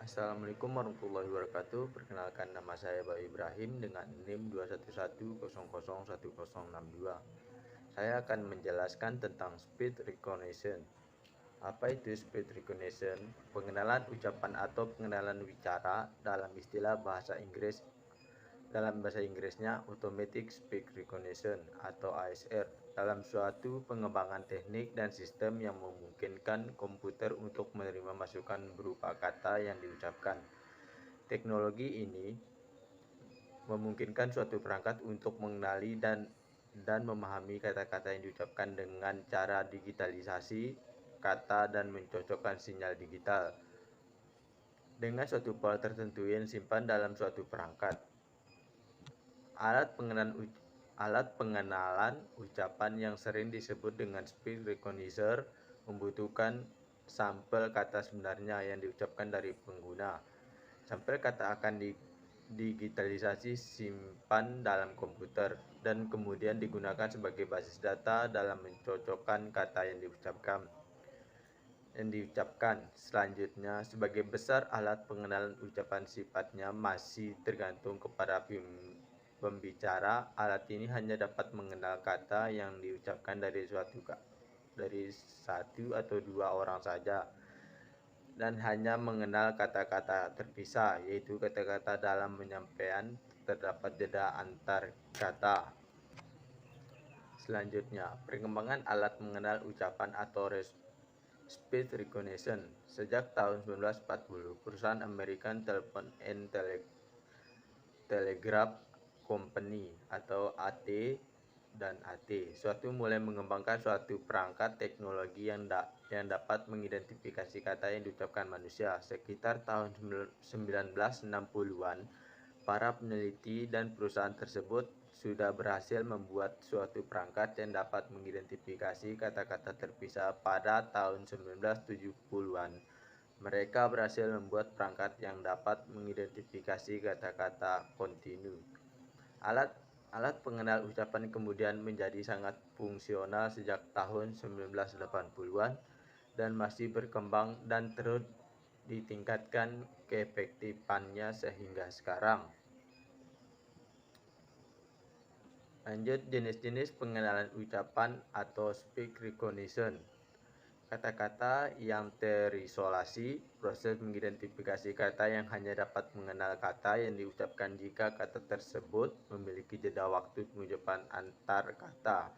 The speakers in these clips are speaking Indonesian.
Assalamualaikum warahmatullahi wabarakatuh. Perkenalkan, nama saya Bayu Ibrahim dengan NIM 211001062. Saya akan menjelaskan tentang speech recognition. Apa itu speech recognition? Pengenalan ucapan atau pengenalan bicara dalam istilah bahasa Inggris. Dalam bahasa Inggrisnya Automatic Speech Recognition atau ASR, dalam suatu pengembangan teknik dan sistem yang memungkinkan komputer untuk menerima masukan berupa kata yang diucapkan. Teknologi ini memungkinkan suatu perangkat untuk mengenali dan memahami kata-kata yang diucapkan dengan cara digitalisasi kata dan mencocokkan sinyal digital dengan suatu pola tertentu yang disimpan dalam suatu perangkat. Alat pengenalan ucapan yang sering disebut dengan speech recognizer membutuhkan sampel kata sebenarnya yang diucapkan dari pengguna. Sampel kata akan digitalisasi simpan dalam komputer dan kemudian digunakan sebagai basis data dalam mencocokkan kata yang diucapkan. Selanjutnya, sebagai besar alat pengenalan ucapan sifatnya masih tergantung kepada pembicara. Alat ini hanya dapat mengenal kata yang diucapkan dari satu atau dua orang saja, dan hanya mengenal kata-kata terpisah, yaitu kata-kata dalam penyampaian terdapat jeda antar kata. Selanjutnya, perkembangan alat mengenal ucapan atau speech recognition. Sejak tahun 1940, perusahaan American Telephone and Telegraph Company atau AT dan AT suatu mulai mengembangkan suatu perangkat teknologi yang dapat mengidentifikasi kata yang diucapkan manusia. Sekitar tahun 1960-an, para peneliti dan perusahaan tersebut sudah berhasil membuat suatu perangkat yang dapat mengidentifikasi kata-kata terpisah. Pada tahun 1970-an, mereka berhasil membuat perangkat yang dapat mengidentifikasi kata-kata kontinu. Alat pengenal ucapan kemudian menjadi sangat fungsional sejak tahun 1980-an dan masih berkembang dan terus ditingkatkan keefektifannya sehingga sekarang. Lanjut, jenis-jenis pengenalan ucapan atau speech recognition. Kata-kata yang terisolasi, proses mengidentifikasi kata yang hanya dapat mengenal kata yang diucapkan jika kata tersebut memiliki jeda waktu pengucapan antar kata.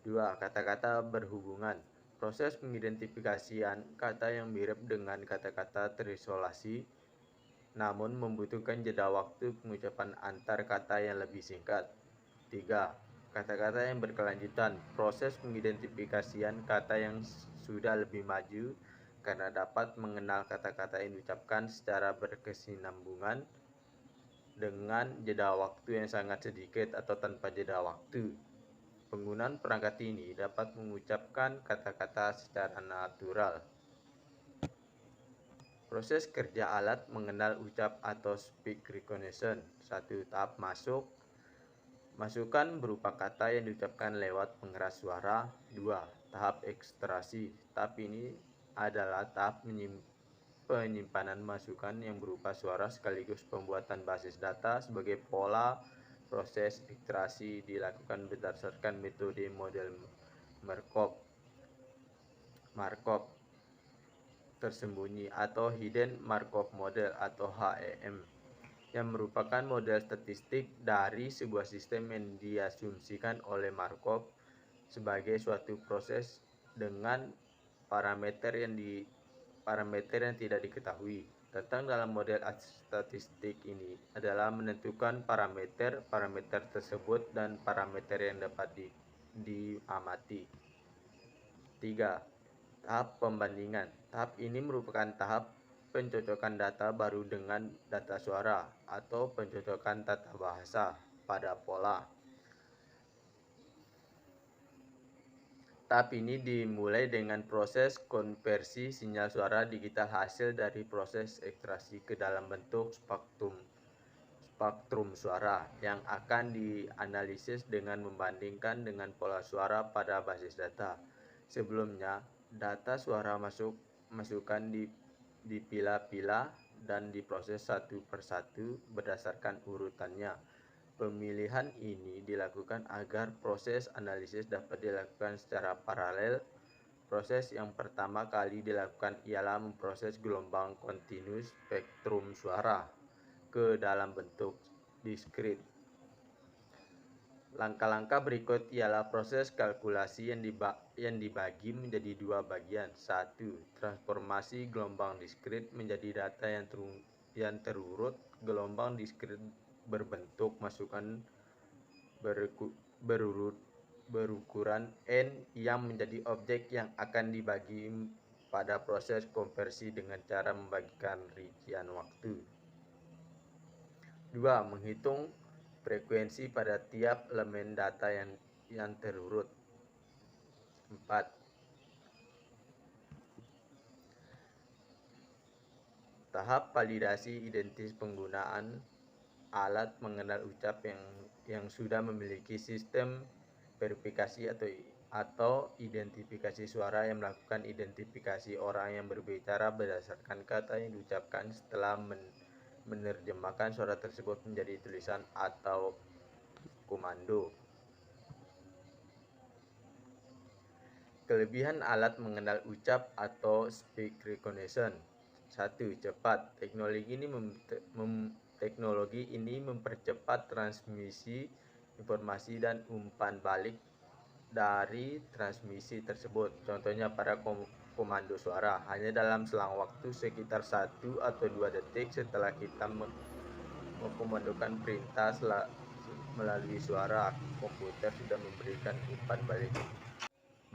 2. Kata-kata berhubungan. Proses pengidentifikasian kata yang mirip dengan kata-kata terisolasi namun membutuhkan jeda waktu pengucapan antar kata yang lebih singkat. 3. Kata-kata yang berkelanjutan. Proses pengidentifikasian kata yang sudah lebih maju karena dapat mengenal kata-kata yang diucapkan secara berkesinambungan dengan jeda waktu yang sangat sedikit atau tanpa jeda waktu. Penggunaan perangkat ini dapat mengucapkan kata-kata secara natural. Proses kerja alat mengenal ucap atau speech recognition. 1. Tahap masuk. Masukan berupa kata yang diucapkan lewat pengeras suara. 2. Tahap ekstraksi. Tahap ini adalah tahap penyimpanan masukan yang berupa suara sekaligus pembuatan basis data. Sebagai pola, proses ekstraksi dilakukan berdasarkan metode model Markov tersembunyi atau Hidden Markov Model atau HEM, yang merupakan model statistik dari sebuah sistem yang diasumsikan oleh Markov sebagai suatu proses dengan parameter yang tidak diketahui. Tentang dalam model statistik ini adalah menentukan parameter tersebut dan parameter yang dapat diamati. 3. Tahap pembandingan. Tahap ini merupakan tahap pencocokan data baru dengan data suara atau pencocokan tata bahasa pada pola. Tahap ini dimulai dengan proses konversi sinyal suara digital hasil dari proses ekstraksi ke dalam bentuk spektrum suara yang akan dianalisis dengan membandingkan dengan pola suara pada basis data. Sebelumnya, data suara masukan dipilah-pilah dan diproses satu persatu berdasarkan urutannya. Pemilihan ini dilakukan agar proses analisis dapat dilakukan secara paralel. Proses yang pertama kali dilakukan ialah memproses gelombang kontinus spektrum suara ke dalam bentuk diskrit. Langkah-langkah berikut ialah proses kalkulasi yang dibagi menjadi dua bagian. 1. Transformasi gelombang diskrit menjadi data yang terurut. Gelombang diskrit berbentuk masukan berukuran n yang menjadi objek yang akan dibagi pada proses konversi dengan cara membagikan rincian waktu. 2. Menghitung frekuensi pada tiap elemen data yang terurut. 4. Tahap validasi identitas penggunaan alat mengenal ucap yang sudah memiliki sistem verifikasi atau identifikasi suara yang melakukan identifikasi orang yang berbicara berdasarkan kata yang diucapkan setelah menerjemahkan suara tersebut menjadi tulisan atau komando. Kelebihan alat mengenal ucap atau speech recognition. 1. Cepat. Teknologi ini mempercepat transmisi informasi dan umpan balik dari transmisi tersebut. Contohnya pada komando suara, hanya dalam selang waktu sekitar 1 atau 2 detik setelah kita mengkomandokan perintah melalui suara, komputer sudah memberikan umpan balik.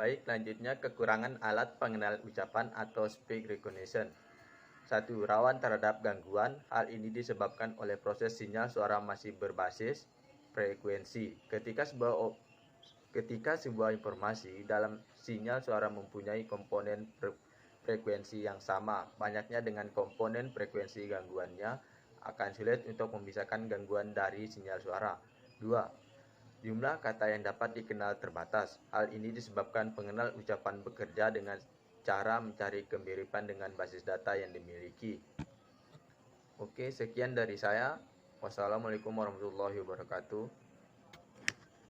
Baik, lanjutnya kekurangan alat pengenal ucapan atau speech recognition. 1. Rawan terhadap gangguan. Hal ini disebabkan oleh proses sinyal suara masih berbasis frekuensi. Ketika sebuah informasi dalam sinyal suara mempunyai komponen frekuensi yang sama, banyaknya dengan komponen frekuensi gangguannya akan sulit untuk memisahkan gangguan dari sinyal suara. 2. Jumlah kata yang dapat dikenal terbatas. Hal ini disebabkan pengenal ucapan bekerja dengan cara mencari kemiripan dengan basis data yang dimiliki. Oke, sekian dari saya. Wassalamualaikum warahmatullahi wabarakatuh.